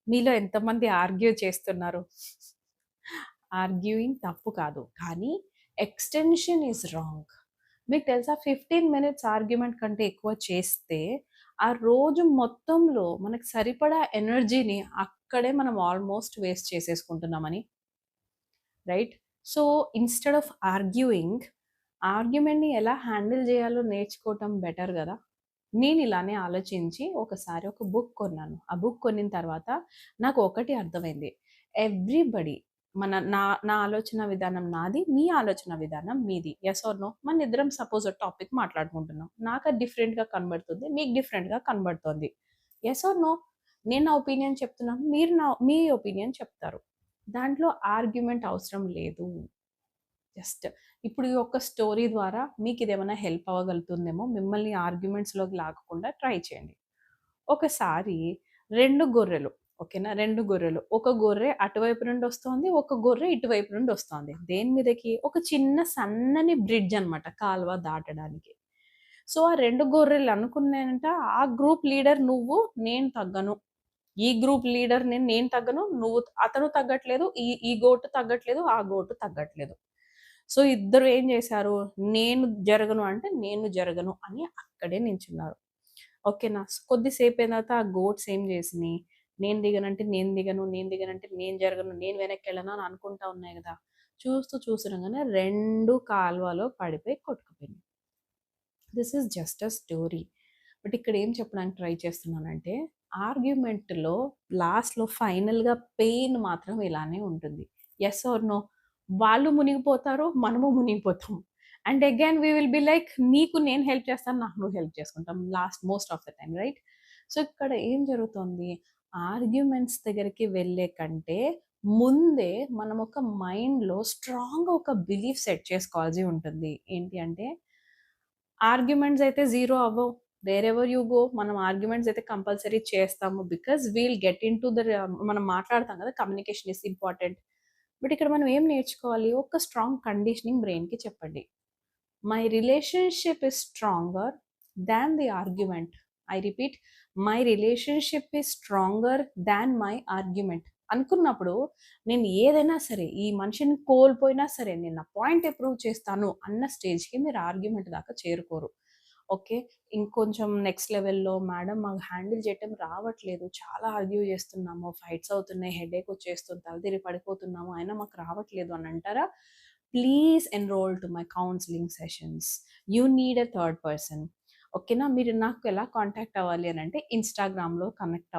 మీలో ఎంతమంది ఆర్గ్యూ చేస్తున్నారు? ఆర్గ్యూయింగ్ తప్పు కాదు. కానీ ఎక్స్‌టెన్షన్ ఈజ్ రాంగ్. మీకు తెలుసా 15 మినిట్స్ ఆర్గ్యుమెంట్ కంటే ఎక్కువ చేస్తే, ఆ రోజు మొత్తంలో మనకు సరిపడా ఎనర్జీని అక్కడే మనం ఆల్మోస్ట్ వేస్ట్ చేసేసుకుంటున్నామని. Right? So, instead of arguing, ఆర్గ్యుమెంట్‌ని ఎలా హ్యాండిల్ జేయాలో నేర్చుకోవటం బెటర్ గదా! నేనిలానే ఆలోచించి ఒకసారి ఒక బుక్ కొన్నాను. ఆ బుక్ కొనిన తర్వాత నాకు ఒకటి అర్థమైంది. ఎవ్రీబడీ నా నా ఆలోచన విధానం నాది. మీ ఆలోచన విధానం మీది. Yes or no? మనిద్దరం సపోజ్ ఒక టాపిక్ మాట్లాడుకుంటున్నాం. నాకది డిఫరెంట్‌గా కనబడుతుంది. మీకు డిఫరెంట్‌గా కనబడుతోంది. Yes or no? నేను నా ఒపీనియన్ చెప్తున్నాను. మీరు మీ ఒపీనియన్ చెప్తారు. దాంట్లో ఆర్గ్యుమెంట్ అవసరం లేదు. జస్ట్ ఇప్పుడు ఈ ఒక్క స్టోరీ ద్వారా మీకిదేమన్నా హెల్ప్ అవ్వగలుగుతుందేమో, మిమ్మల్ని ఆర్గ్యుమెంట్స్‌లోకి లాగకుండా ట్రై చేయండి. ఒకసారి 2 గొర్రెలు ఓకేనా? 2 గొర్రెలు. ఒక గొర్రె అటువైపు నుండి ఒస్తోంది. ఒక గొర్రె ఇటువైపు నుండి ఒస్తోంది. దేని మీదకి? ఒక చిన్న సన్నని బ్రిడ్జ్ అనమాట కాలువ దాటడానికి. సో, ఆ 2 గొర్రెలు అనుకున్నాయంట, ఆ గ్రూప్ లీడర్ నువ్వు, నేను తగ్గను. ఈ గ్రూప్ లీడర్‌ని నేను తగ్గను. అతను తగ్గట్లేదు. ఈ ఈ గోటు తగ్గట్లేదు. ఆ గోటు తగ్గట్లేదు. సో, ఇద్దరు ఏం జేశారు? నేను జరగను అంటే, నేను జరగను అని అక్కడే నించున్నారు. ఓకేనా. కొద్దిసేపయిన తర్వాత ఆ గోట్స్ ఏం జేసినియి, నేను దిగనంటే నేను దిగను, నేను దిగనంటే నేను జరగను, నేను వెనక్కెళ్ళను అని అనుకుంటా ఉన్నాయి గదా! చూస్తుండగానే 2 కాలువలో పడిపోయి కొట్టుకుపోయినాయి. This is just a story. But ఇక్కడ ఏం చెప్పడానికి ట్రై చేస్తున్నానంటే, ఆర్గ్యుమెంట్‌లో లాస్ట్‌లో ఫైనల్‌గా పెయిన్ మాత్రం ఇలానే ఉంటుంది. Yes or no? వాళ్ళు మునిగిపోతారు. మనము మునిగిపోతాం. And again we will be like నీకు నేను హెల్ప్ చేస్తాను. నాకు నువ్వు హెల్ప్ చేసుకుంటాం. Most of the time right? So, ఇక్కడ ఏం జరుగుతోంది? ఆర్గ్యుమెంట్స్ దగ్గరికి వెళ్ళే కంటే ముందే మనం ఒక మైండ్‌లో స్ట్రాంగ్‌గా ఒక బిలీఫ్ సెట్ చేసుకోవాల్సి ఉంటుంది. ఏంటి అంటే ఆర్గ్యుమెంట్స్ అయితే జీరో అవ్వవు. వేర్ ఎవర్ యూ గో మనం ఆర్గ్యుమెంట్స్ అయితే కంపల్సరీ చేస్తాము. బికాజ్ వీల్ గెట్ ఇంటు మనం మాట్లాడతాం కదా! Communication is important. బట్ ఇక్కడ మనం ఏం నేర్చుకోవాలి? ఒక స్ట్రాంగ్ కండిషనింగ్ బ్రెయిన్‌కి చెప్పండి. My relationship is stronger than the argument. I repeat my relationship is stronger than my argument. అనుకున్నప్పుడు నేను ఏదైనా సరే, ఈ మనిషిని కోల్పోయినా సరే, నేను నా పాయింట్ ప్రూవ్ చేస్తాను అన్న స్టేజ్‌కి మీరు ఆర్గ్యుమెంట్ దాకా చేరుకోరు. ఓకే. ఇంకొంచెం నెక్స్ట్ లెవెల్‌లో మేడం మాకు హ్యాండిల్ చేయటం రావట్లేదు. చాలా ఆర్గ్యూ చేస్తున్నాము. ఫైట్స్ అవుతున్నాయి. హెడేక్ వచ్చేస్తుంది. తల తిరిగి పడిపోతున్నాము. అయినా మాకు రావట్లేదు అని అంటారా? Please enrol to my counselling sessions. You need a third person. ఓకేనా? మీరు నాకు ఎలా కాంటాక్ట్ అవ్వాలి అనంటే ఇన్‌స్టాగ్రామ్‌లో కనెక్ట్